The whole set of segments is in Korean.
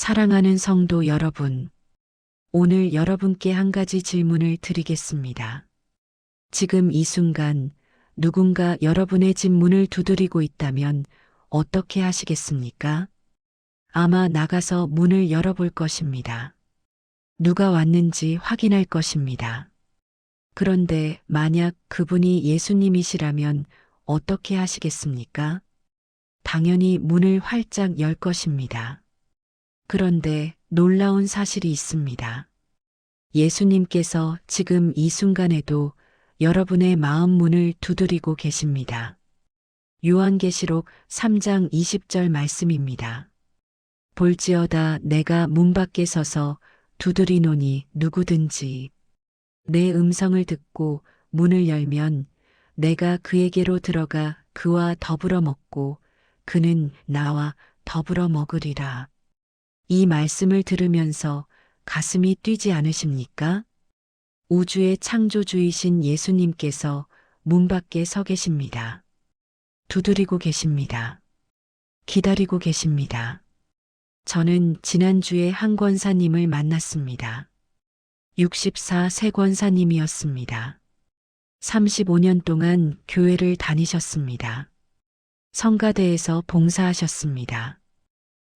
사랑하는 성도 여러분, 오늘 여러분께 한 가지 질문을 드리겠습니다. 지금 이 순간 누군가 여러분의 집 문을 두드리고 있다면 어떻게 하시겠습니까? 아마 나가서 문을 열어볼 것입니다. 누가 왔는지 확인할 것입니다. 그런데 만약 그분이 예수님이시라면 어떻게 하시겠습니까? 당연히 문을 활짝 열 것입니다. 그런데 놀라운 사실이 있습니다. 예수님께서 지금 이 순간에도 여러분의 마음 문을 두드리고 계십니다. 요한계시록 3장 20절 말씀입니다. 볼지어다 내가 문 밖에 서서 두드리노니 누구든지 내 음성을 듣고 문을 열면 내가 그에게로 들어가 그와 더불어 먹고 그는 나와 더불어 먹으리라. 이 말씀을 들으면서 가슴이 뛰지 않으십니까? 우주의 창조주이신 예수님께서 문 밖에 서 계십니다. 두드리고 계십니다. 기다리고 계십니다. 저는 지난주에 한 권사님을 만났습니다. 64세 권사님이었습니다. 35년 동안 교회를 다니셨습니다. 성가대에서 봉사하셨습니다.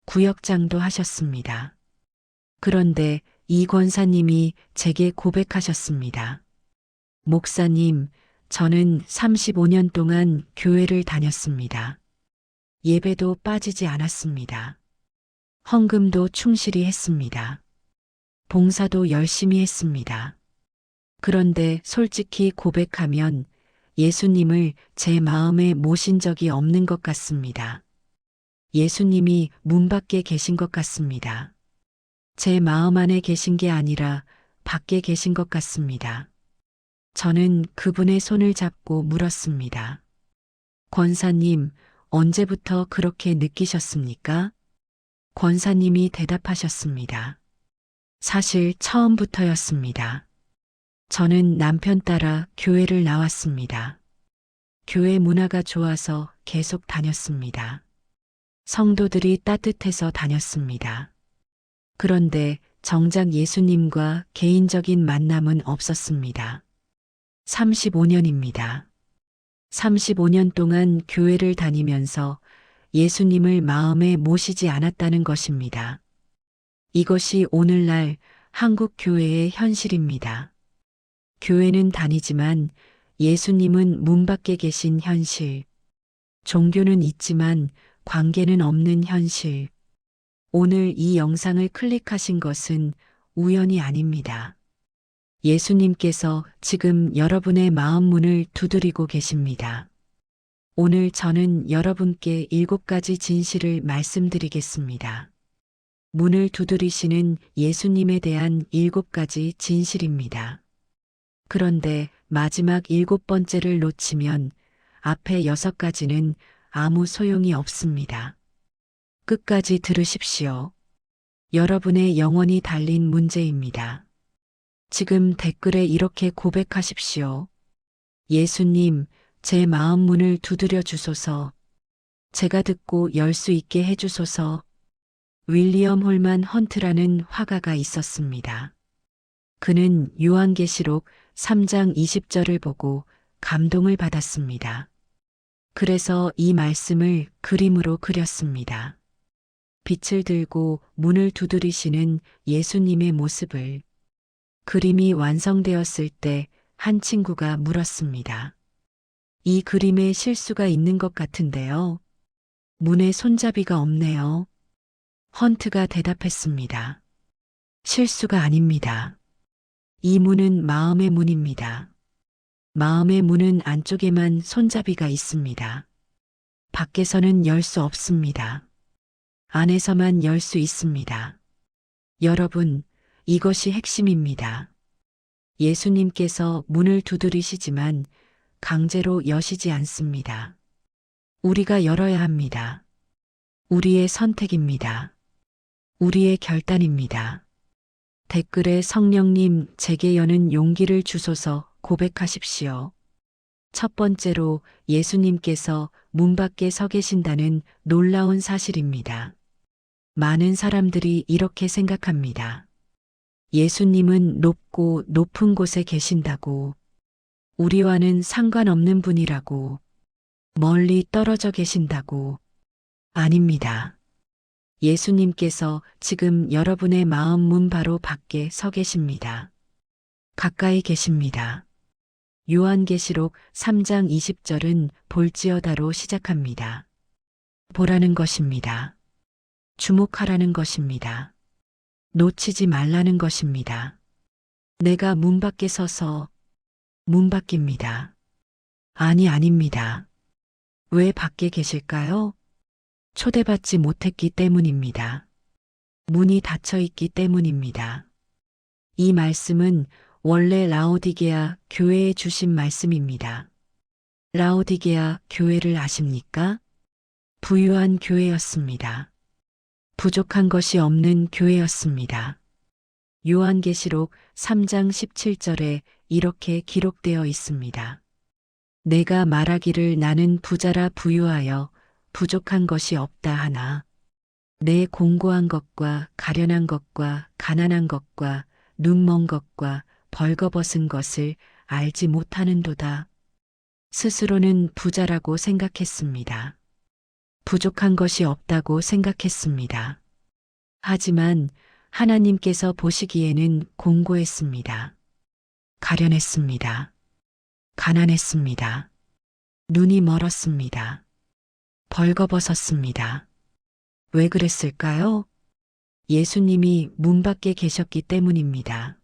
구역장도 하셨습니다. 그런데 이 권사님이 제게 고백하셨습니다. 목사님, 저는 35년 동안 교회를 다녔습니다. 예배도 빠지지 않았습니다. 헌금도 충실히 했습니다. 봉사도 열심히 했습니다. 그런데 솔직히 고백하면 예수님을 제 마음에 모신 적이 없는 것 같습니다. 예수님이 문 밖에 계신 것 같습니다. 제 마음 안에 계신 게 아니라 밖에 계신 것 같습니다. 저는 그분의 손을 잡고 물었습니다. 권사님, 언제부터 그렇게 느끼셨습니까? 권사님이 대답하셨습니다. 사실 처음부터였습니다. 저는 남편 따라 교회를 나왔습니다. 교회 문화가 좋아서 계속 다녔습니다. 성도들이 따뜻해서 다녔습니다. 그런데 정작 예수님과 개인적인 만남은 없었습니다. 35년입니다. 35년 동안 교회를 다니면서 예수님을 마음에 모시지 않았다는 것입니다. 이것이 오늘날 한국 교회의 현실입니다. 교회는 다니지만 예수님은 문 밖에 계신 현실. 종교는 있지만 관계는 없는 현실. 오늘 이 영상을 클릭하신 것은 우연이 아닙니다. 예수님께서 지금 여러분의 마음 문을 두드리고 계십니다. 오늘 저는 여러분께 7가지 진실을 말씀드리겠습니다. 문을 두드리시는 예수님에 대한 7가지 진실입니다. 그런데 마지막 7번째를 놓치면 앞에 6가지는 아무 소용이 없습니다. 끝까지 들으십시오. 여러분의 영혼이 달린 문제입니다. 지금 댓글에 이렇게 고백하십시오. 예수님, 제 마음 문을 두드려 주소서. 제가 듣고 열 수 있게 해주소서. 윌리엄 홀만 헌트라는 화가가 있었습니다. 그는 요한계시록 3장 20절을 보고 감동을 받았습니다. 그래서 이 말씀을 그림으로 그렸습니다. 빛을 들고 문을 두드리시는 예수님의 모습을. 그림이 완성되었을 때 한 친구가 물었습니다. 이 그림에 실수가 있는 것 같은데요. 문에 손잡이가 없네요. 헌트가 대답했습니다. 실수가 아닙니다. 이 문은 마음의 문입니다. 마음의 문은 안쪽에만 손잡이가 있습니다. 밖에서는 열 수 없습니다. 안에서만 열 수 있습니다. 여러분, 이것이 핵심입니다. 예수님께서 문을 두드리시지만 강제로 여시지 않습니다. 우리가 열어야 합니다. 우리의 선택입니다. 우리의 결단입니다. 댓글에 성령님 제게 여는 용기를 주소서 고백하십시오. 첫 번째로 예수님께서 문 밖에 서 계신다는 놀라운 사실입니다. 많은 사람들이 이렇게 생각합니다. 예수님은 높고 높은 곳에 계신다고, 우리와는 상관없는 분이라고, 멀리 떨어져 계신다고. 아닙니다. 예수님께서 지금 여러분의 마음 문 바로 밖에 서 계십니다. 가까이 계십니다. 요한계시록 3장 20절은 볼지어다로 시작합니다. 보라는 것입니다. 주목하라는 것입니다. 놓치지 말라는 것입니다. 내가 문 밖에 서서 문 밖입니다. 아닙니다. 왜 밖에 계실까요? 초대받지 못했기 때문입니다. 문이 닫혀 있기 때문입니다. 이 말씀은 원래 라오디게아 교회에 주신 말씀입니다. 라오디게아 교회를 아십니까? 부유한 교회였습니다. 부족한 것이 없는 교회였습니다. 요한계시록 3장 17절에 이렇게 기록되어 있습니다. 내가 말하기를 나는 부자라 부유하여 부족한 것이 없다 하나 내 공고한 것과 가련한 것과 가난한 것과 눈먼 것과 벌거벗은 것을 알지 못하는도다. 스스로는 부자라고 생각했습니다. 부족한 것이 없다고 생각했습니다. 하지만 하나님께서 보시기에는 공고했습니다. 가련했습니다. 가난했습니다. 눈이 멀었습니다. 벌거벗었습니다. 왜 그랬을까요? 예수님이 문 밖에 계셨기 때문입니다.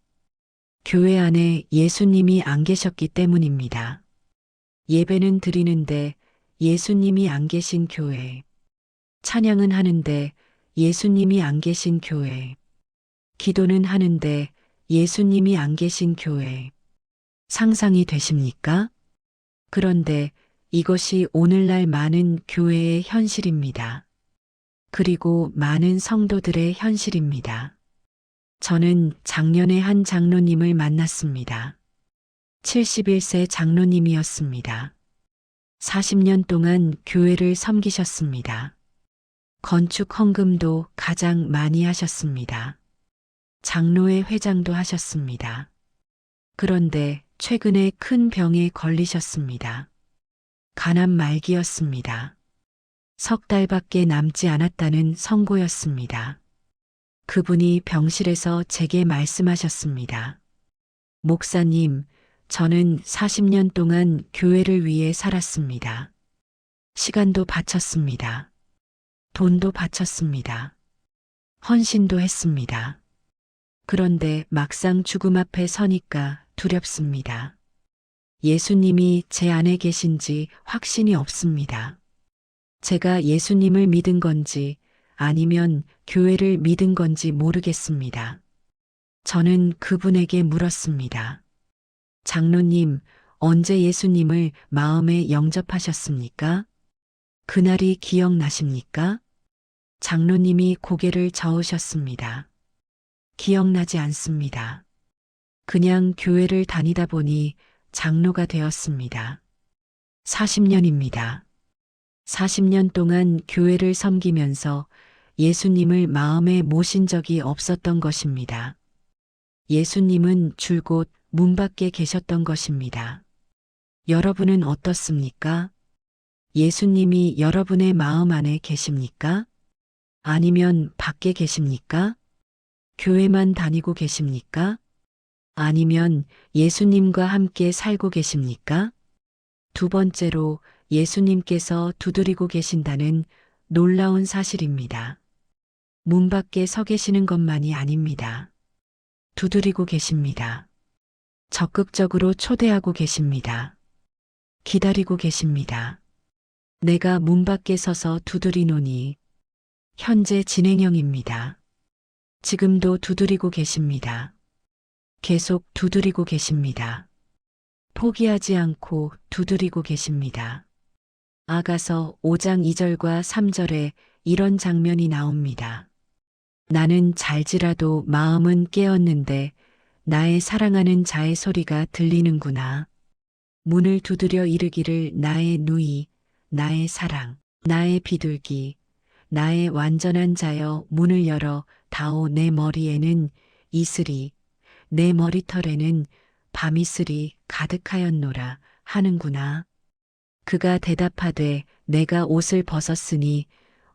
교회 안에 예수님이 안 계셨기 때문입니다. 예배는 드리는데 예수님이 안 계신 교회. 찬양은 하는데 예수님이 안 계신 교회. 기도는 하는데 예수님이 안 계신 교회. 상상이 되십니까? 그런데 이것이 오늘날 많은 교회의 현실입니다. 그리고 많은 성도들의 현실입니다. 저는 작년에 한 장로님을 만났습니다. 71세 장로님이었습니다. 40년 동안 교회를 섬기셨습니다. 건축 헌금도 가장 많이 하셨습니다. 장로회 회장도 하셨습니다. 그런데 최근에 큰 병에 걸리셨습니다. 간암 말기였습니다. 석 달밖에 남지 않았다는 선고였습니다. 그분이 병실에서 제게 말씀하셨습니다. 목사님, 저는 40년 동안 교회를 위해 살았습니다. 시간도 바쳤습니다. 돈도 바쳤습니다. 헌신도 했습니다. 그런데 막상 죽음 앞에 서니까 두렵습니다. 예수님이 제 안에 계신지 확신이 없습니다. 제가 예수님을 믿은 건지 아니면 교회를 믿은 건지 모르겠습니다. 저는 그분에게 물었습니다. 장로님, 언제 예수님을 마음에 영접하셨습니까? 그날이 기억나십니까? 장로님이 고개를 저으셨습니다. 기억나지 않습니다. 그냥 교회를 다니다 보니 장로가 되었습니다. 40년입니다. 40년 동안 교회를 섬기면서 예수님을 마음에 모신 적이 없었던 것입니다. 예수님은 줄곧 문 밖에 계셨던 것입니다. 여러분은 어떻습니까? 예수님이 여러분의 마음 안에 계십니까? 아니면 밖에 계십니까? 교회만 다니고 계십니까? 아니면 예수님과 함께 살고 계십니까? 두 번째로 예수님께서 두드리고 계신다는 놀라운 사실입니다. 문 밖에 서 계시는 것만이 아닙니다. 두드리고 계십니다. 적극적으로 초대하고 계십니다. 기다리고 계십니다. 내가 문 밖에 서서 두드리노니 현재 진행형입니다. 지금도 두드리고 계십니다. 계속 두드리고 계십니다. 포기하지 않고 두드리고 계십니다. 아가서 5장 2절과 3절에 이런 장면이 나옵니다. 나는 잘지라도 마음은 깨었는데 나의 사랑하는 자의 소리가 들리는구나. 문을 두드려 이르기를 나의 누이, 나의 사랑, 나의 비둘기, 나의 완전한 자여 문을 열어 다오 내 머리에는 이슬이 내 머리털에는 밤이슬이 가득하였노라 하는구나. 그가 대답하되 내가 옷을 벗었으니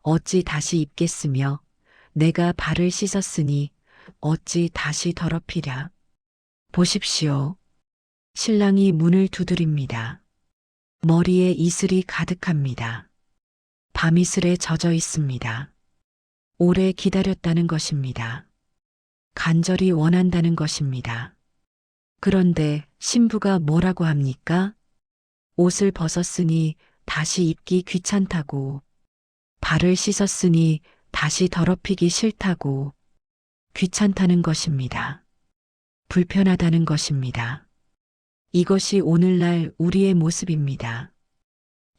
어찌 다시 입겠으며 내가 발을 씻었으니 어찌 다시 더럽히랴. 보십시오. 신랑이 문을 두드립니다. 머리에 이슬이 가득합니다. 밤이슬에 젖어 있습니다. 오래 기다렸다는 것입니다. 간절히 원한다는 것입니다. 그런데 신부가 뭐라고 합니까? 옷을 벗었으니 다시 입기 귀찮다고, 발을 씻었으니 다시 더럽히기 싫다고, 귀찮다는 것입니다. 불편하다는 것입니다. 이것이 오늘날 우리의 모습입니다.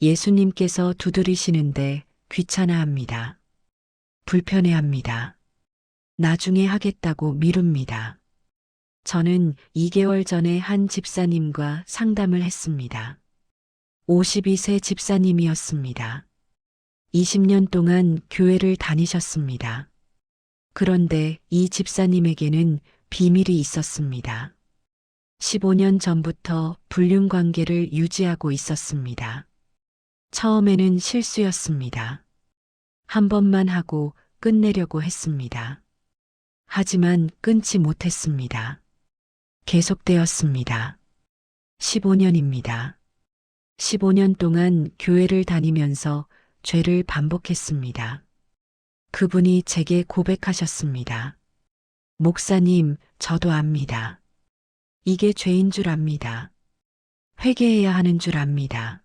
예수님께서 두드리시는데 귀찮아합니다. 불편해합니다. 나중에 하겠다고 미룹니다. 저는 2개월 전에 한 집사님과 상담을 했습니다. 52세 집사님이었습니다. 20년 동안 교회를 다니셨습니다. 그런데 이 집사님에게는 비밀이 있었습니다. 15년 전부터 불륜 관계를 유지하고 있었습니다. 처음에는 실수였습니다. 한 번만 하고 끝내려고 했습니다. 하지만 끊지 못했습니다. 계속되었습니다. 15년입니다. 15년 동안 교회를 다니면서 죄를 반복했습니다. 그분이 제게 고백하셨습니다. 목사님, 저도 압니다. 이게 죄인 줄 압니다. 회개해야 하는 줄 압니다.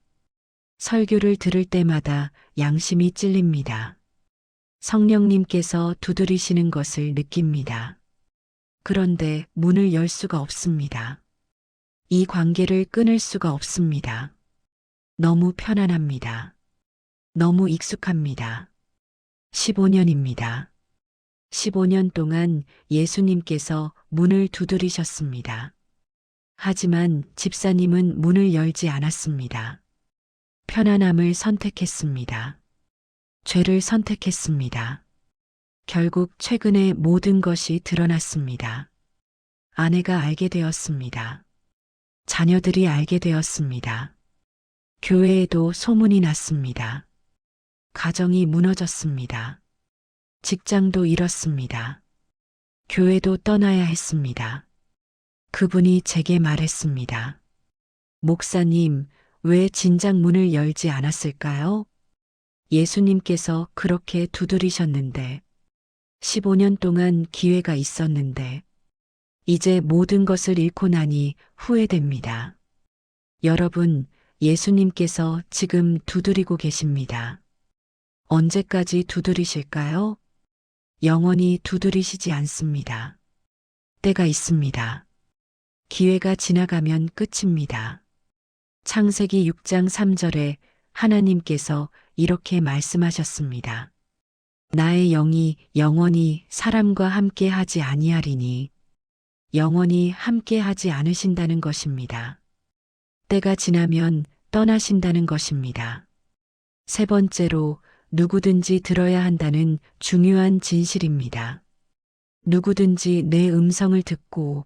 설교를 들을 때마다 양심이 찔립니다. 성령님께서 두드리시는 것을 느낍니다. 그런데 문을 열 수가 없습니다. 이 관계를 끊을 수가 없습니다. 너무 편안합니다. 너무 익숙합니다. 15년입니다. 15년 동안 예수님께서 문을 두드리셨습니다. 하지만 집사님은 문을 열지 않았습니다. 편안함을 선택했습니다. 죄를 선택했습니다. 결국 최근에 모든 것이 드러났습니다. 아내가 알게 되었습니다. 자녀들이 알게 되었습니다. 교회에도 소문이 났습니다. 가정이 무너졌습니다. 직장도 잃었습니다. 교회도 떠나야 했습니다. 그분이 제게 말했습니다. 목사님, 왜 진작 문을 열지 않았을까요? 예수님께서 그렇게 두드리셨는데, 15년 동안 기회가 있었는데, 이제 모든 것을 잃고 나니 후회됩니다. 여러분, 예수님께서 지금 두드리고 계십니다. 언제까지 두드리실까요? 영원히 두드리시지 않습니다. 때가 있습니다. 기회가 지나가면 끝입니다. 창세기 6장 3절에 하나님께서 이렇게 말씀하셨습니다. 나의 영이 영원히 사람과 함께 하지 아니하리니 영원히 함께 하지 않으신다는 것입니다. 때가 지나면 떠나신다는 것입니다. 세 번째로 누구든지 들어야 한다는 중요한 진실입니다. 누구든지 내 음성을 듣고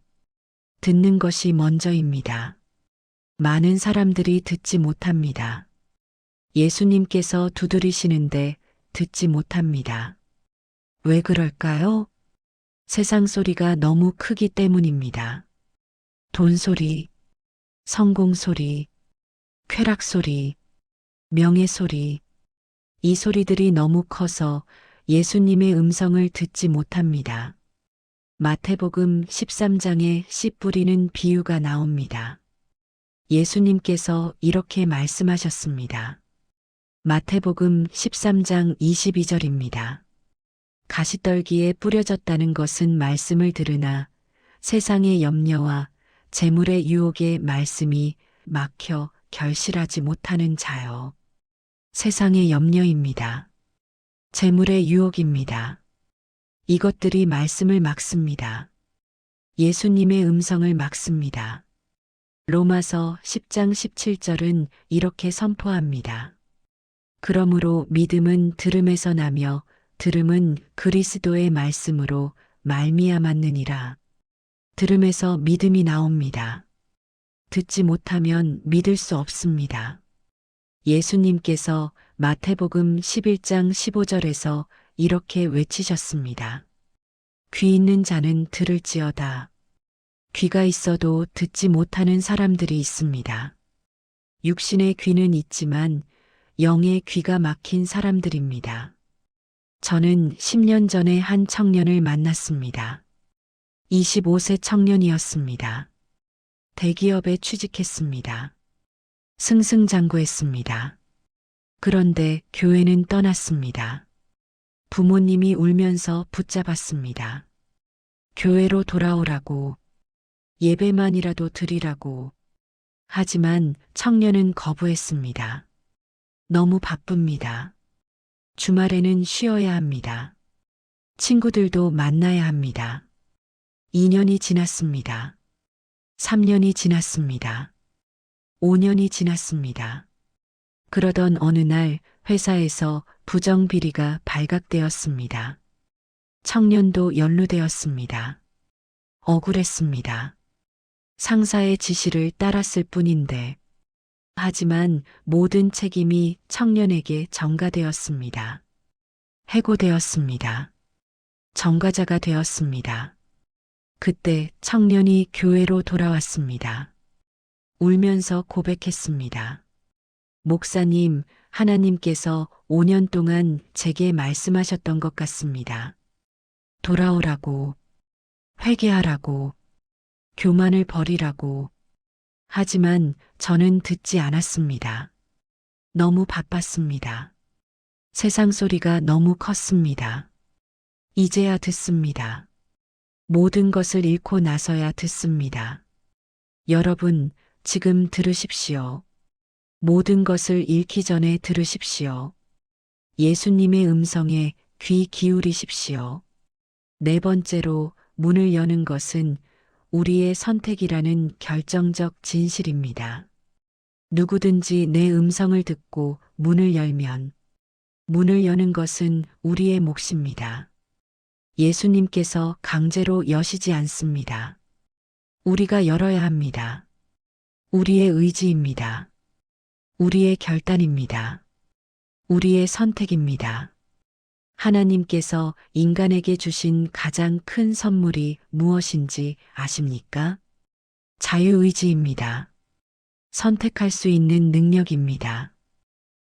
듣는 것이 먼저입니다. 많은 사람들이 듣지 못합니다. 예수님께서 두드리시는데 듣지 못합니다. 왜 그럴까요? 세상 소리가 너무 크기 때문입니다. 돈 소리, 성공 소리, 쾌락 소리, 명예 소리, 이 소리들이 너무 커서 예수님의 음성을 듣지 못합니다. 마태복음 13장에 씨 뿌리는 비유가 나옵니다. 예수님께서 이렇게 말씀하셨습니다. 마태복음 13장 22절입니다. 가시떨기에 뿌려졌다는 것은 말씀을 들으나 세상의 염려와 재물의 유혹에 말씀이 막혀 결실하지 못하는 자요. 세상의 염려입니다. 재물의 유혹입니다. 이것들이 말씀을 막습니다. 예수님의 음성을 막습니다. 로마서 10장 17절은 이렇게 선포합니다. 그러므로 믿음은 들음에서 나며 들음은 그리스도의 말씀으로 말미암았느니라. 들음에서 믿음이 나옵니다. 듣지 못하면 믿을 수 없습니다. 예수님께서 마태복음 11장 15절에서 이렇게 외치셨습니다. 귀 있는 자는 들을지어다. 귀가 있어도 듣지 못하는 사람들이 있습니다. 육신의 귀는 있지만 영의 귀가 막힌 사람들입니다. 저는 10년 전에 한 청년을 만났습니다. 25세 청년이었습니다. 대기업에 취직했습니다. 승승장구했습니다. 그런데 교회는 떠났습니다. 부모님이 울면서 붙잡았습니다. 교회로 돌아오라고, 예배만이라도 드리라고. 하지만 청년은 거부했습니다. 너무 바쁩니다. 주말에는 쉬어야 합니다. 친구들도 만나야 합니다. 2년이 지났습니다. 3년이 지났습니다. 5년이 지났습니다. 그러던 어느 날 회사에서 부정비리가 발각되었습니다. 청년도 연루되었습니다. 억울했습니다. 상사의 지시를 따랐을 뿐인데, 하지만 모든 책임이 청년에게 전가되었습니다. 해고되었습니다. 전과자가 되었습니다. 그때 청년이 교회로 돌아왔습니다. 울면서 고백했습니다. 목사님, 하나님께서 5년 동안 제게 말씀하셨던 것 같습니다. 돌아오라고, 회개하라고, 교만을 버리라고. 하지만 저는 듣지 않았습니다. 너무 바빴습니다. 세상 소리가 너무 컸습니다. 이제야 듣습니다. 모든 것을 잃고 나서야 듣습니다. 여러분, 지금 들으십시오. 모든 것을 잃기 전에 들으십시오. 예수님의 음성에 귀 기울이십시오. 네 번째로 문을 여는 것은 우리의 선택이라는 결정적 진실입니다. 누구든지 내 음성을 듣고 문을 열면 문을 여는 것은 우리의 몫입니다. 예수님께서 강제로 여시지 않습니다. 우리가 열어야 합니다. 우리의 의지입니다. 우리의 결단입니다. 우리의 선택입니다. 하나님께서 인간에게 주신 가장 큰 선물이 무엇인지 아십니까? 자유의지입니다. 선택할 수 있는 능력입니다.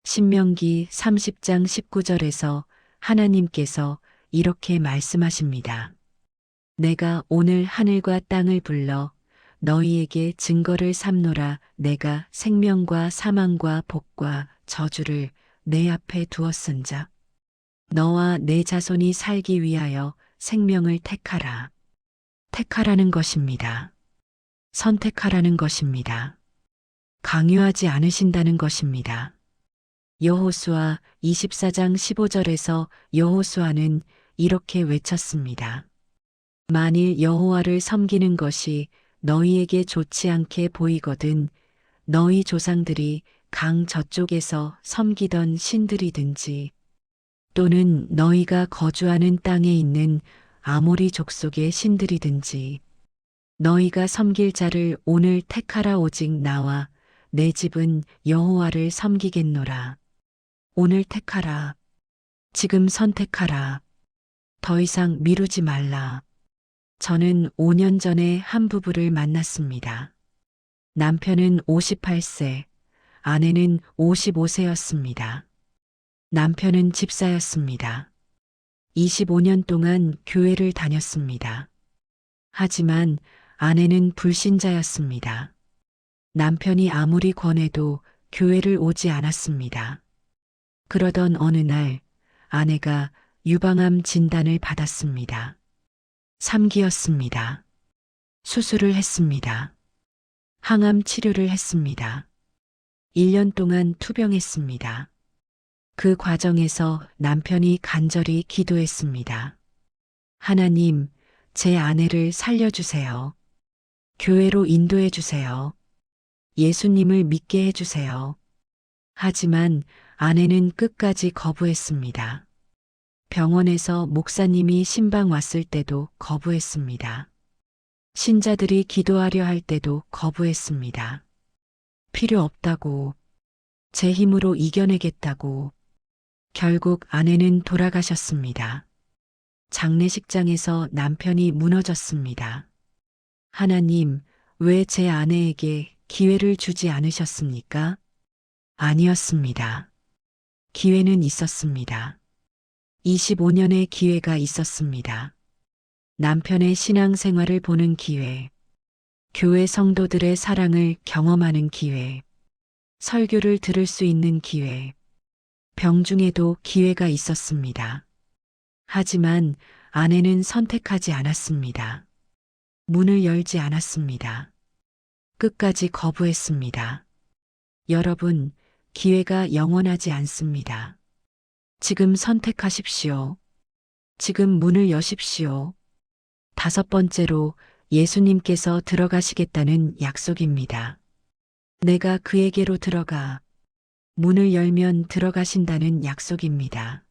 신명기 30장 19절에서 하나님께서 이렇게 말씀하십니다. 내가 오늘 하늘과 땅을 불러 너희에게 증거를 삼노라. 내가 생명과 사망과 복과 저주를 내 앞에 두었은즉 너와 내 자손이 살기 위하여 생명을 택하라. 택하라는 것입니다. 선택하라는 것입니다. 강요하지 않으신다는 것입니다. 여호수아 24장 15절에서 여호수아는 이렇게 외쳤습니다. 만일 여호와를 섬기는 것이 너희에게 좋지 않게 보이거든 너희 조상들이 강 저쪽에서 섬기던 신들이든지 또는 너희가 거주하는 땅에 있는 아모리 족속의 신들이든지 너희가 섬길 자를 오늘 택하라. 오직 나와 내 집은 여호와를 섬기겠노라. 오늘 택하라. 지금 선택하라. 더 이상 미루지 말라. 저는 5년 전에 한 부부를 만났습니다. 남편은 58세, 아내는 55세였습니다. 남편은 집사였습니다. 25년 동안 교회를 다녔습니다. 하지만 아내는 불신자였습니다. 남편이 아무리 권해도 교회를 오지 않았습니다. 그러던 어느 날 아내가 유방암 진단을 받았습니다. 3기였습니다. 수술을 했습니다. 항암 치료를 했습니다. 1년 동안 투병했습니다. 그 과정에서 남편이 간절히 기도했습니다. 하나님, 제 아내를 살려주세요. 교회로 인도해 주세요. 예수님을 믿게 해주세요. 하지만 아내는 끝까지 거부했습니다. 병원에서 목사님이 신방 왔을 때도 거부했습니다. 신자들이 기도하려 할 때도 거부했습니다. 필요 없다고, 제 힘으로 이겨내겠다고. 결국 아내는 돌아가셨습니다. 장례식장에서 남편이 무너졌습니다. 하나님, 왜 제 아내에게 기회를 주지 않으셨습니까? 아니었습니다. 기회는 있었습니다. 25년의 기회가 있었습니다. 남편의 신앙생활을 보는 기회, 교회 성도들의 사랑을 경험하는 기회, 설교를 들을 수 있는 기회, 병중에도 기회가 있었습니다. 하지만 아내는 선택하지 않았습니다. 문을 열지 않았습니다. 끝까지 거부했습니다. 여러분, 기회가 영원하지 않습니다. 지금 선택하십시오. 지금 문을 여십시오. 5번째로 예수님께서 들어가시겠다는 약속입니다. 내가 그에게로 들어가 문을 열면 들어가신다는 약속입니다.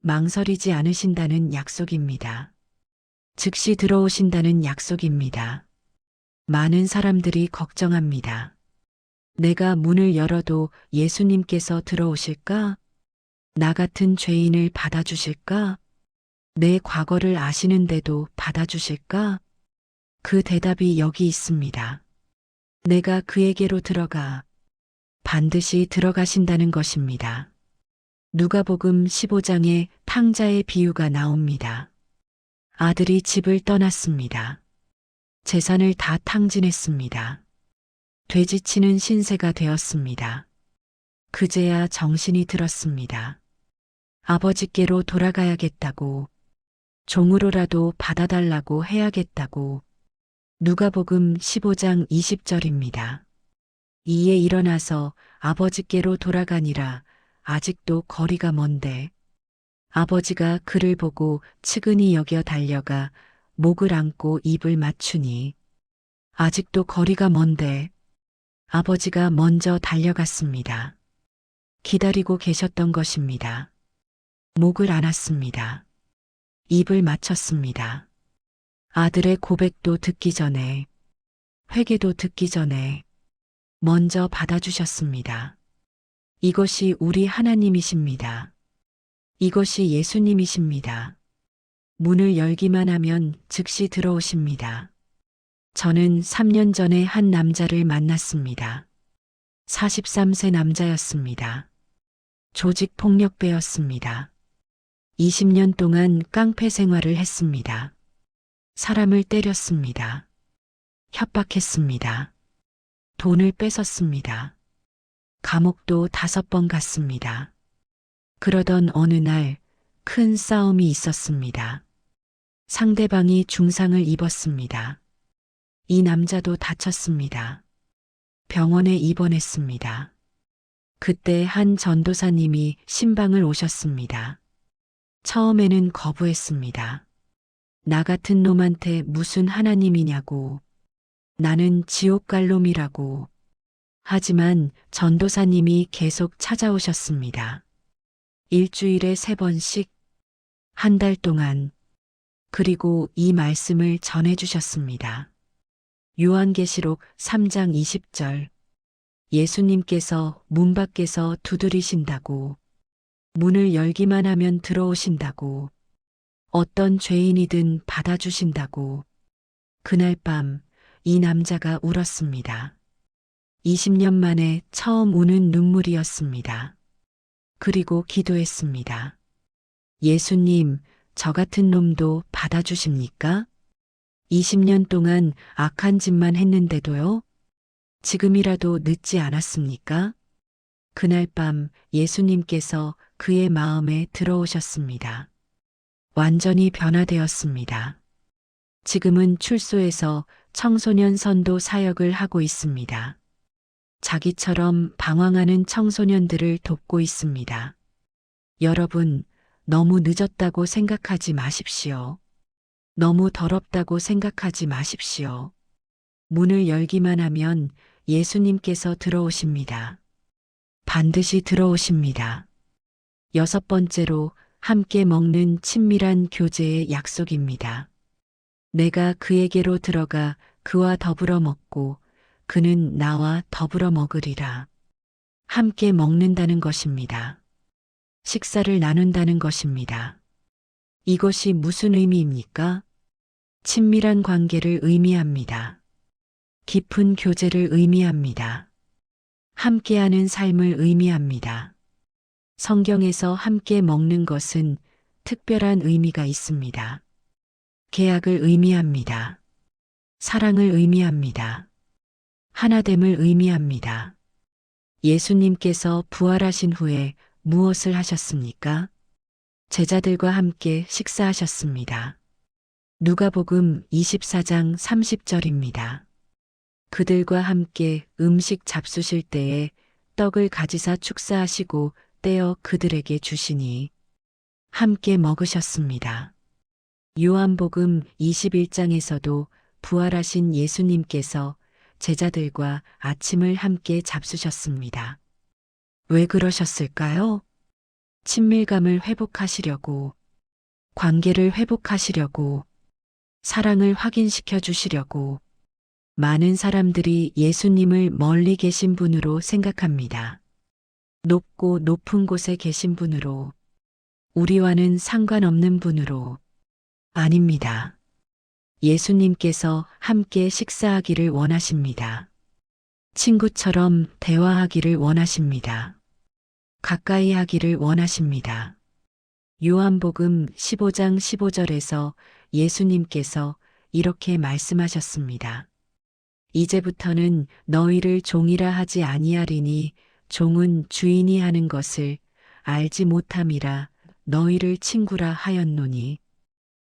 망설이지 않으신다는 약속입니다. 즉시 들어오신다는 약속입니다. 많은 사람들이 걱정합니다. 내가 문을 열어도 예수님께서 들어오실까? 나 같은 죄인을 받아주실까? 내 과거를 아시는데도 받아주실까? 그 대답이 여기 있습니다. 내가 그에게로 들어가 반드시 들어가신다는 것입니다. 누가복음 15장에 탕자의 비유가 나옵니다. 아들이 집을 떠났습니다. 재산을 다 탕진했습니다. 되지치는 신세가 되었습니다. 그제야 정신이 들었습니다. 아버지께로 돌아가야겠다고, 종으로라도 받아달라고 해야겠다고. 누가복음 15장 20절입니다. 이에 일어나서 아버지께로 돌아가니라. 아직도 거리가 먼데. 아버지가 그를 보고 측은히 여겨 달려가 목을 안고 입을 맞추니. 아직도 거리가 먼데. 아버지가 먼저 달려갔습니다. 기다리고 계셨던 것입니다. 목을 안았습니다. 입을 맞췄습니다. 아들의 고백도 듣기 전에, 회개도 듣기 전에 먼저 받아주셨습니다. 이것이 우리 하나님이십니다. 이것이 예수님이십니다. 문을 열기만 하면 즉시 들어오십니다. 저는 3년 전에 한 남자를 만났습니다. 43세 남자였습니다. 조직 폭력배였습니다. 20년 동안 깡패 생활을 했습니다. 사람을 때렸습니다. 협박했습니다. 돈을 뺏었습니다. 감옥도 5번 갔습니다. 그러던 어느 날 큰 싸움이 있었습니다. 상대방이 중상을 입었습니다. 이 남자도 다쳤습니다. 병원에 입원했습니다. 그때 한 전도사님이 신방을 오셨습니다. 처음에는 거부했습니다. 나 같은 놈한테 무슨 하나님이냐고. 나는 지옥 갈 놈이라고. 하지만 전도사님이 계속 찾아오셨습니다. 일주일에 3번씩, 한 달 동안, 그리고 이 말씀을 전해주셨습니다. 요한계시록 3장 20절. 예수님께서 문 밖에서 두드리신다고. 문을 열기만 하면 들어오신다고. 어떤 죄인이든 받아주신다고. 그날 밤 이 남자가 울었습니다. 20년 만에 처음 우는 눈물이었습니다. 그리고 기도했습니다. 예수님, 저 같은 놈도 받아주십니까? 20년 동안 악한 짓만 했는데도요? 지금이라도 늦지 않았습니까? 그날 밤 예수님께서 그의 마음에 들어오셨습니다. 완전히 변화되었습니다. 지금은 출소해서 청소년 선도 사역을 하고 있습니다. 자기처럼 방황하는 청소년들을 돕고 있습니다. 여러분, 너무 늦었다고 생각하지 마십시오. 너무 더럽다고 생각하지 마십시오. 문을 열기만 하면 예수님께서 들어오십니다. 반드시 들어오십니다. 여섯 번째로 함께 먹는 친밀한 교제의 약속입니다. 내가 그에게로 들어가 그와 더불어 먹고 그는 나와 더불어 먹으리라. 함께 먹는다는 것입니다. 식사를 나눈다는 것입니다. 이것이 무슨 의미입니까? 친밀한 관계를 의미합니다. 깊은 교제를 의미합니다. 함께하는 삶을 의미합니다. 성경에서 함께 먹는 것은 특별한 의미가 있습니다. 계약을 의미합니다. 사랑을 의미합니다. 하나됨을 의미합니다. 예수님께서 부활하신 후에 무엇을 하셨습니까? 제자들과 함께 식사하셨습니다. 누가복음 24장 30절입니다. 그들과 함께 음식 잡수실 때에 떡을 가지사 축사하시고 떼어 그들에게 주시니 함께 먹으셨습니다. 요한복음 21장에서도 부활하신 예수님께서 제자들과 아침을 함께 잡수셨습니다. 왜 그러셨을까요? 친밀감을 회복하시려고, 관계를 회복하시려고, 사랑을 확인시켜 주시려고, 많은 사람들이 예수님을 멀리 계신 분으로 생각합니다. 높고 높은 곳에 계신 분으로, 우리와는 상관없는 분으로. 아닙니다. 예수님께서 함께 식사하기를 원하십니다. 친구처럼 대화하기를 원하십니다. 가까이 하기를 원하십니다. 요한복음 15장 15절에서 예수님께서 이렇게 말씀하셨습니다. 이제부터는 너희를 종이라 하지 아니하리니 종은 주인이 하는 것을 알지 못함이라 너희를 친구라 하였노니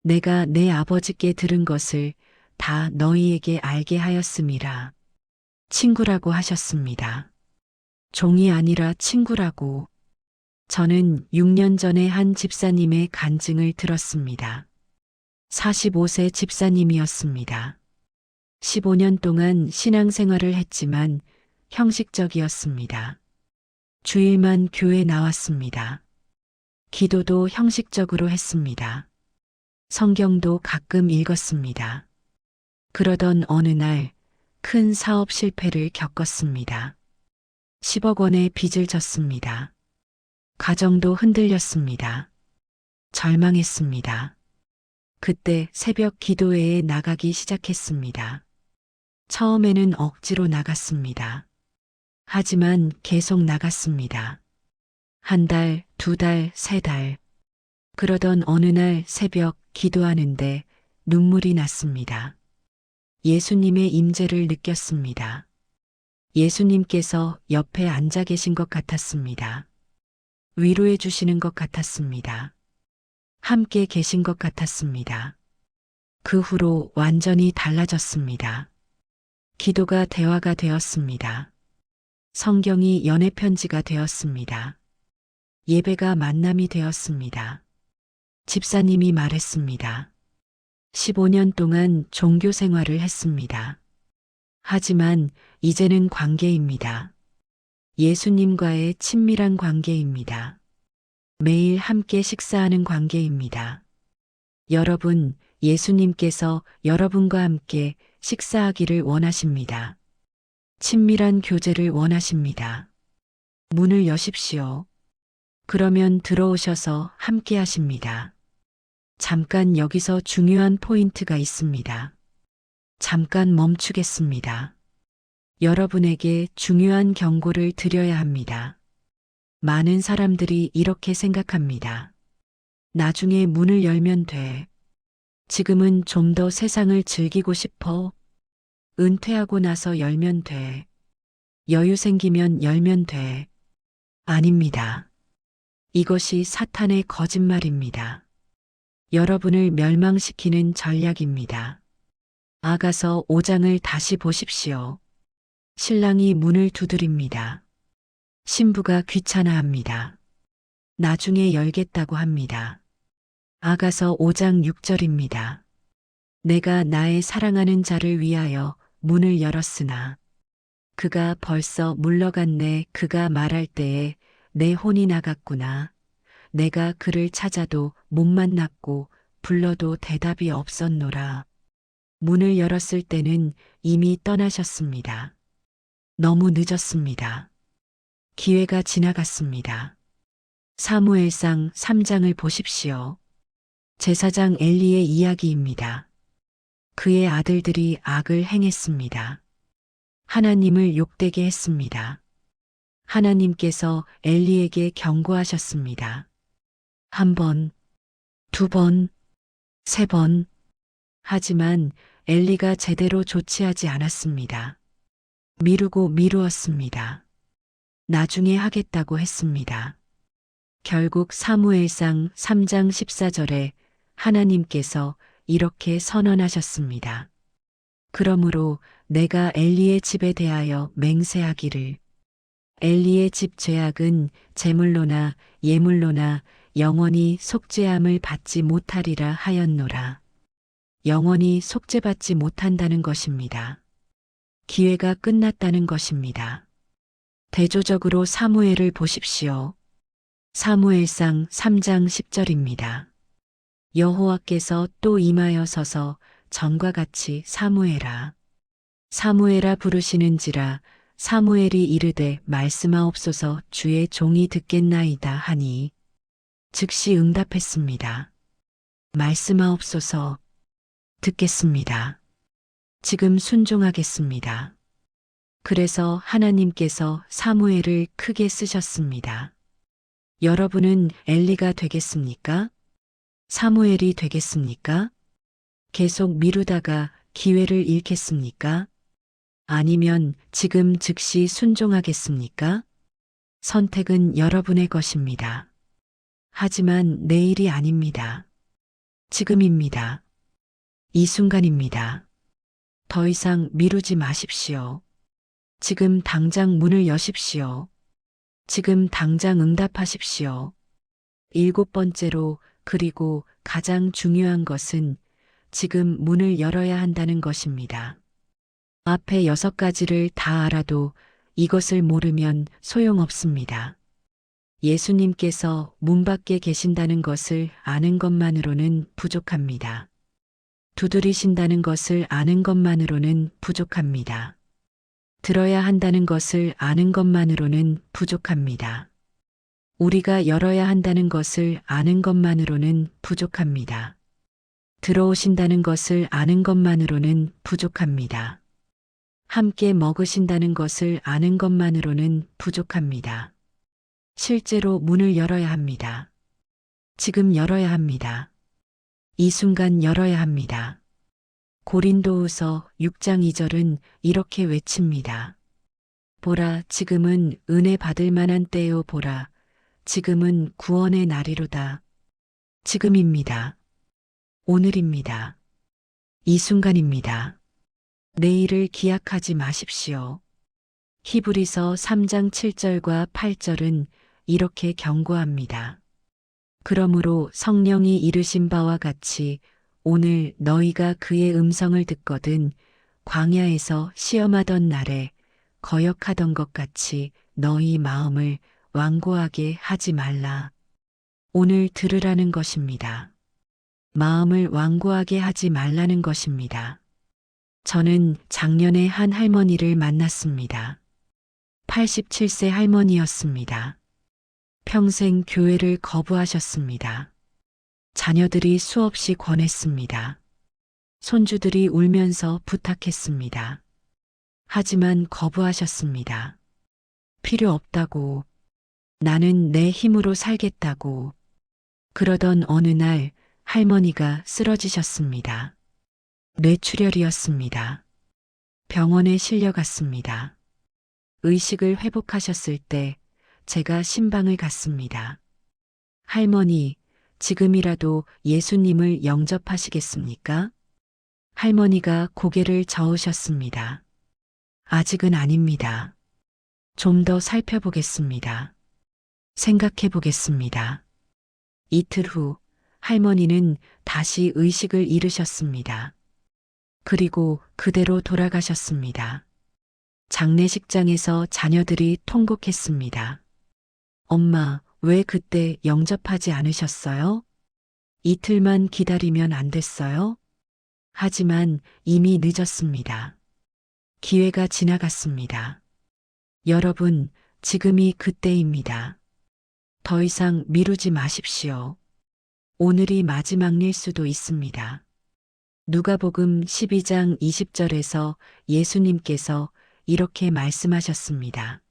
내가 내 아버지께 들은 것을 다 너희에게 알게 하였음이라. 친구라고 하셨습니다. 종이 아니라 친구라고. 저는 6년 전에 한 집사님의 간증을 들었습니다. 45세 집사님이었습니다. 15년 동안 신앙생활을 했지만 형식적이었습니다. 주일만 교회 나왔습니다. 기도도 형식적으로 했습니다. 성경도 가끔 읽었습니다. 그러던 어느 날 큰 사업 실패를 겪었습니다. 10억 원의 빚을 졌습니다. 가정도 흔들렸습니다. 절망했습니다. 그때 새벽 기도회에 나가기 시작했습니다. 처음에는 억지로 나갔습니다. 하지만 계속 나갔습니다. 한 달, 두 달, 세 달. 그러던 어느 날 새벽 기도하는데 눈물이 났습니다. 예수님의 임재를 느꼈습니다. 예수님께서 옆에 앉아 계신 것 같았습니다. 위로해 주시는 것 같았습니다. 함께 계신 것 같았습니다. 그 후로 완전히 달라졌습니다. 기도가 대화가 되었습니다. 성경이 연애 편지가 되었습니다. 예배가 만남이 되었습니다. 집사님이 말했습니다. 15년 동안 종교 생활을 했습니다. 하지만 이제는 관계입니다. 예수님과의 친밀한 관계입니다. 매일 함께 식사하는 관계입니다. 여러분, 예수님께서 여러분과 함께 식사하기를 원하십니다. 친밀한 교제를 원하십니다. 문을 여십시오. 그러면 들어오셔서 함께 하십니다. 잠깐 여기서 중요한 포인트가 있습니다. 잠깐 멈추겠습니다. 여러분에게 중요한 경고를 드려야 합니다. 많은 사람들이 이렇게 생각합니다. 나중에 문을 열면 돼. 지금은 좀 더 세상을 즐기고 싶어. 은퇴하고 나서 열면 돼. 여유 생기면 열면 돼. 아닙니다. 이것이 사탄의 거짓말입니다. 여러분을 멸망시키는 전략입니다. 아가서 5장을 다시 보십시오. 신랑이 문을 두드립니다. 신부가 귀찮아합니다. 나중에 열겠다고 합니다. 아가서 5장 6절입니다. 내가 나의 사랑하는 자를 위하여 문을 열었으나 그가 벌써 물러갔네. 그가 말할 때에 내 혼이 나갔구나. 내가 그를 찾아도 못 만났고 불러도 대답이 없었노라. 문을 열었을 때는 이미 떠나셨습니다. 너무 늦었습니다. 기회가 지나갔습니다. 사무엘상 3장을 보십시오. 제사장 엘리의 이야기입니다. 그의 아들들이 악을 행했습니다. 하나님을 욕되게 했습니다. 하나님께서 엘리에게 경고하셨습니다. 한 번, 두 번, 세 번. 하지만 엘리가 제대로 조치하지 않았습니다. 미루고 미루었습니다. 나중에 하겠다고 했습니다. 결국 사무엘상 3장 14절에 하나님께서 이렇게 선언하셨습니다. 그러므로 내가 엘리의 집에 대하여 맹세하기를 엘리의 집 죄악은 제물로나 예물로나 영원히 속죄함을 받지 못하리라 하였노라. 영원히 속죄받지 못한다는 것입니다. 기회가 끝났다는 것입니다. 대조적으로 사무엘을 보십시오. 사무엘상 3장 10절입니다. 여호와께서 또 임하여 서서 전과 같이 사무엘아 사무엘아 부르시는지라 사무엘이 이르되 말씀하옵소서 주의 종이 듣겠나이다 하니 즉시 응답했습니다. 말씀하옵소서 듣겠습니다. 지금 순종하겠습니다. 그래서 하나님께서 사무엘을 크게 쓰셨습니다. 여러분은 엘리가 되겠습니까? 사무엘이 되겠습니까? 계속 미루다가 기회를 잃겠습니까? 아니면 지금 즉시 순종하겠습니까? 선택은 여러분의 것입니다. 하지만 내일이 아닙니다. 지금입니다. 이 순간입니다. 더 이상 미루지 마십시오. 지금 당장 문을 여십시오. 지금 당장 응답하십시오. 7번째로 그리고 가장 중요한 것은 지금 문을 열어야 한다는 것입니다. 앞에 6가지를 다 알아도 이것을 모르면 소용없습니다. 예수님께서 문 밖에 계신다는 것을 아는 것만으로는 부족합니다. 두드리신다는 것을 아는 것만으로는 부족합니다. 들어야 한다는 것을 아는 것만으로는 부족합니다. 우리가 열어야 한다는 것을 아는 것만으로는 부족합니다. 들어오신다는 것을 아는 것만으로는 부족합니다. 함께 먹으신다는 것을 아는 것만으로는 부족합니다. 실제로 문을 열어야 합니다. 지금 열어야 합니다. 이 순간 열어야 합니다. 고린도후서 6장 2절은 이렇게 외칩니다. 보라, 지금은 은혜 받을 만한 때요. 보라, 지금은 구원의 날이로다. 지금입니다. 오늘입니다. 이 순간입니다. 내일을 기약하지 마십시오. 히브리서 3장 7절과 8절은 이렇게 경고합니다. 그러므로 성령이 이르신 바와 같이 오늘 너희가 그의 음성을 듣거든 광야에서 시험하던 날에 거역하던 것 같이 너희 마음을 완고하게 하지 말라. 오늘 들으라는 것입니다. 마음을 완고하게 하지 말라는 것입니다. 저는 작년에 한 할머니를 만났습니다. 87세 할머니였습니다. 평생 교회를 거부하셨습니다. 자녀들이 수없이 권했습니다. 손주들이 울면서 부탁했습니다. 하지만 거부하셨습니다. 필요 없다고, 나는 내 힘으로 살겠다고. 그러던 어느 날 할머니가 쓰러지셨습니다. 뇌출혈이었습니다. 병원에 실려갔습니다. 의식을 회복하셨을 때 제가 신방을 갔습니다. 할머니, 지금이라도 예수님을 영접하시겠습니까? 할머니가 고개를 저으셨습니다. 아직은 아닙니다. 좀 더 살펴보겠습니다. 생각해 보겠습니다. 이틀 후 할머니는 다시 의식을 잃으셨습니다. 그리고 그대로 돌아가셨습니다. 장례식장에서 자녀들이 통곡했습니다. 엄마, 왜 그때 영접하지 않으셨어요? 이틀만 기다리면 안 됐어요? 하지만 이미 늦었습니다. 기회가 지나갔습니다. 여러분, 지금이 그때입니다. 더 이상 미루지 마십시오. 오늘이 마지막일 수도 있습니다. 누가복음 12장 20절에서 예수님께서 이렇게 말씀하셨습니다.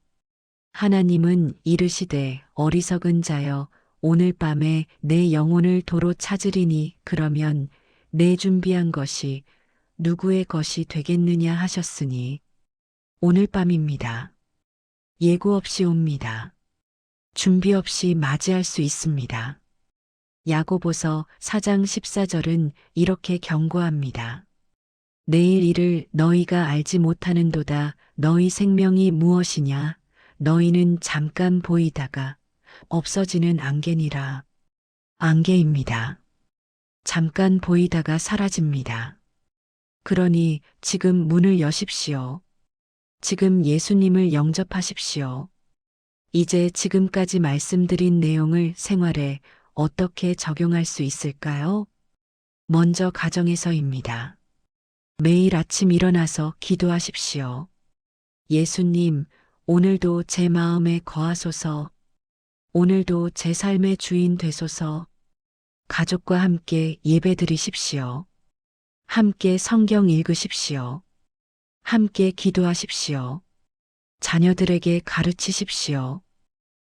하나님은 이르시되 어리석은 자여 오늘 밤에 내 영혼을 도로 찾으리니 그러면 내 준비한 것이 누구의 것이 되겠느냐 하셨으니 오늘 밤입니다. 예고 없이 옵니다. 준비 없이 맞이할 수 있습니다. 야고보서 4장 14절은 이렇게 경고합니다. 내일 일을 너희가 알지 못하는도다. 너희 생명이 무엇이냐? 너희는 잠깐 보이다가 없어지는 안개니라. 안개입니다. 잠깐 보이다가 사라집니다. 그러니 지금 문을 여십시오. 지금 예수님을 영접하십시오. 이제 지금까지 말씀드린 내용을 생활에 어떻게 적용할 수 있을까요? 먼저 가정에서입니다. 매일 아침 일어나서 기도하십시오. 예수님, 오늘도 제 마음에 거하소서. 오늘도 제 삶의 주인 되소서. 가족과 함께 예배드리십시오. 함께 성경 읽으십시오. 함께 기도하십시오. 자녀들에게 가르치십시오.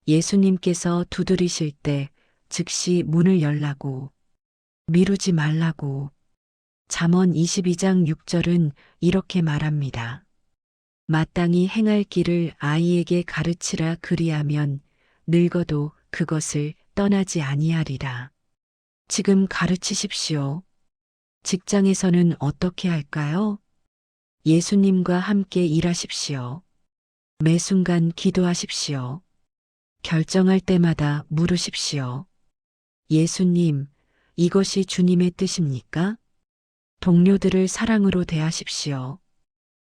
예수님께서 두드리실 때 즉시 문을 열라고, 미루지 말라고. 잠언 22장 6절은 이렇게 말합니다. 마땅히 행할 길을 아이에게 가르치라 그리하면 늙어도 그것을 떠나지 아니하리라. 지금 가르치십시오. 직장에서는 어떻게 할까요? 예수님과 함께 일하십시오. 매 순간 기도하십시오. 결정할 때마다 물으십시오. 예수님, 이것이 주님의 뜻입니까? 동료들을 사랑으로 대하십시오.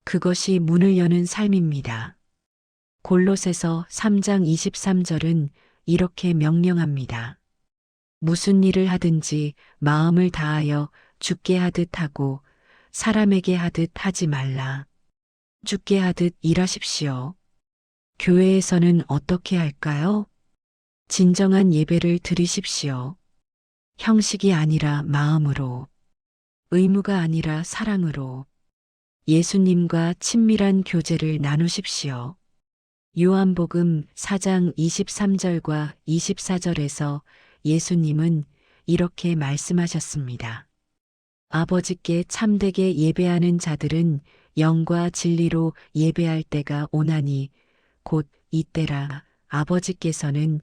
그것이 문을 여는 삶입니다. 골로새서 3장 23절은 이렇게 명령합니다. 무슨 일을 하든지 마음을 다하여 주께 하듯 하고 사람에게 하듯 하지 말라. 주께 하듯 일하십시오. 교회에서는 어떻게 할까요? 진정한 예배를 드리십시오. 형식이 아니라 마음으로, 의무가 아니라 사랑으로 예수님과 친밀한 교제를 나누십시오. 요한복음 4장 23절과 24절에서 예수님은 이렇게 말씀하셨습니다. 아버지께 참되게 예배하는 자들은 영과 진리로 예배할 때가 오나니 곧 이때라. 아버지께서는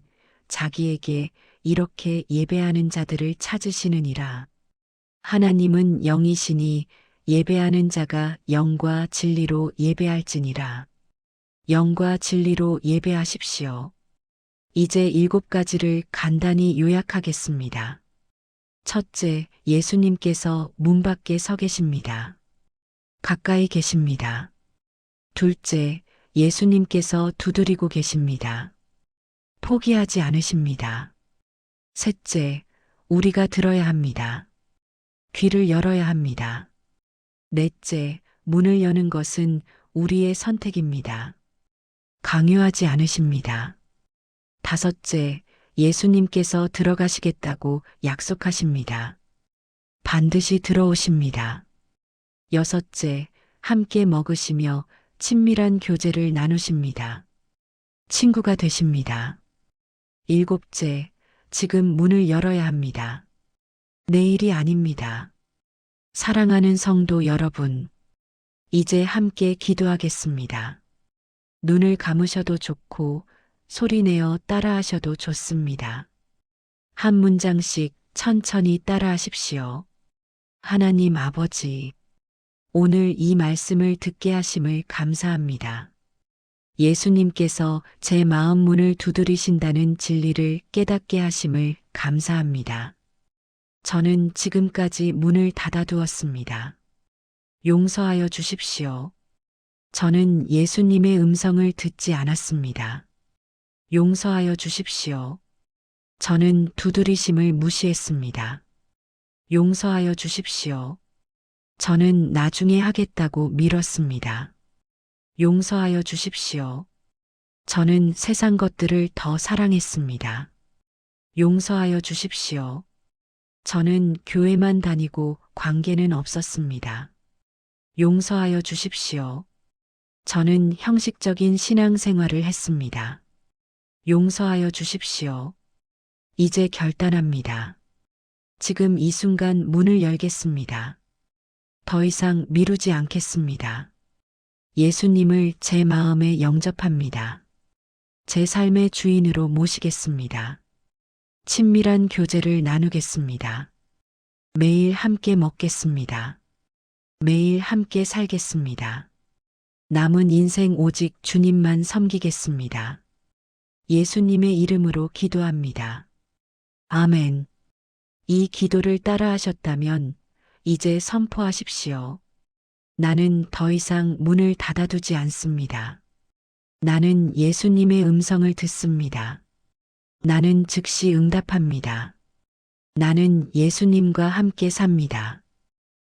자기에게 이렇게 예배하는 자들을 찾으시느니라. 하나님은 영이시니 예배하는 자가 영과 진리로 예배할지니라. 영과 진리로 예배하십시오. 이제 7가지를 간단히 요약하겠습니다. 첫째, 예수님께서 문 밖에 서 계십니다. 가까이 계십니다. 둘째, 예수님께서 두드리고 계십니다. 포기하지 않으십니다. 셋째, 우리가 들어야 합니다. 귀를 열어야 합니다. 넷째, 문을 여는 것은 우리의 선택입니다. 강요하지 않으십니다. 다섯째, 예수님께서 들어가시겠다고 약속하십니다. 반드시 들어오십니다. 여섯째, 함께 먹으시며 친밀한 교제를 나누십니다. 친구가 되십니다. 일곱째, 지금 문을 열어야 합니다. 내일이 아닙니다. 사랑하는 성도 여러분, 이제 함께 기도하겠습니다. 눈을 감으셔도 좋고 소리내어 따라하셔도 좋습니다. 한 문장씩 천천히 따라하십시오. 하나님 아버지, 오늘 이 말씀을 듣게 하심을 감사합니다. 예수님께서 제 마음 문을 두드리신다는 진리를 깨닫게 하심을 감사합니다. 저는 지금까지 문을 닫아두었습니다. 용서하여 주십시오. 저는 예수님의 음성을 듣지 않았습니다. 용서하여 주십시오. 저는 두드리심을 무시했습니다. 용서하여 주십시오. 저는 나중에 하겠다고 미뤘습니다. 용서하여 주십시오. 저는 세상 것들을 더 사랑했습니다. 용서하여 주십시오. 저는 교회만 다니고 관계는 없었습니다. 용서하여 주십시오. 저는 형식적인 신앙생활을 했습니다. 용서하여 주십시오. 이제 결단합니다. 지금 이 순간 문을 열겠습니다. 더 이상 미루지 않겠습니다. 예수님을 제 마음에 영접합니다. 제 삶의 주인으로 모시겠습니다. 친밀한 교제를 나누겠습니다. 매일 함께 먹겠습니다. 매일 함께 살겠습니다. 남은 인생 오직 주님만 섬기겠습니다. 예수님의 이름으로 기도합니다. 아멘. 이 기도를 따라하셨다면 이제 선포하십시오. 나는 더 이상 문을 닫아두지 않습니다. 나는 예수님의 음성을 듣습니다. 나는 즉시 응답합니다. 나는 예수님과 함께 삽니다.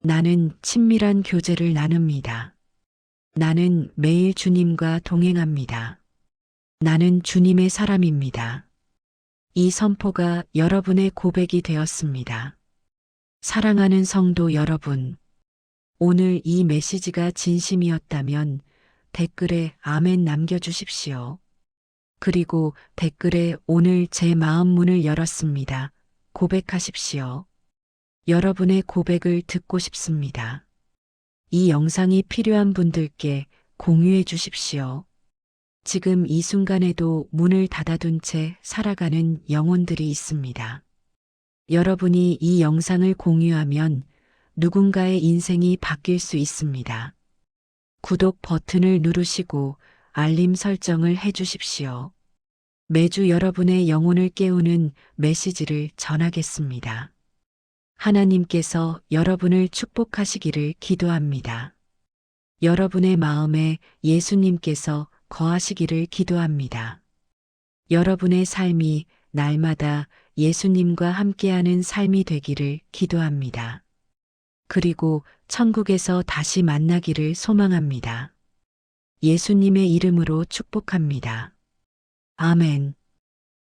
나는 친밀한 교제를 나눕니다. 나는 매일 주님과 동행합니다. 나는 주님의 사람입니다. 이 선포가 여러분의 고백이 되었습니다. 사랑하는 성도 여러분, 오늘 이 메시지가 진심이었다면 댓글에 아멘 남겨주십시오. 그리고 댓글에 오늘 제 마음 문을 열었습니다. 고백하십시오. 여러분의 고백을 듣고 싶습니다. 이 영상이 필요한 분들께 공유해 주십시오. 지금 이 순간에도 문을 닫아둔 채 살아가는 영혼들이 있습니다. 여러분이 이 영상을 공유하면 누군가의 인생이 바뀔 수 있습니다. 구독 버튼을 누르시고 알림 설정을 해 주십시오. 매주 여러분의 영혼을 깨우는 메시지를 전하겠습니다. 하나님께서 여러분을 축복하시기를 기도합니다. 여러분의 마음에 예수님께서 거하시기를 기도합니다. 여러분의 삶이 날마다 예수님과 함께하는 삶이 되기를 기도합니다. 그리고 천국에서 다시 만나기를 소망합니다. 예수님의 이름으로 축복합니다. 아멘.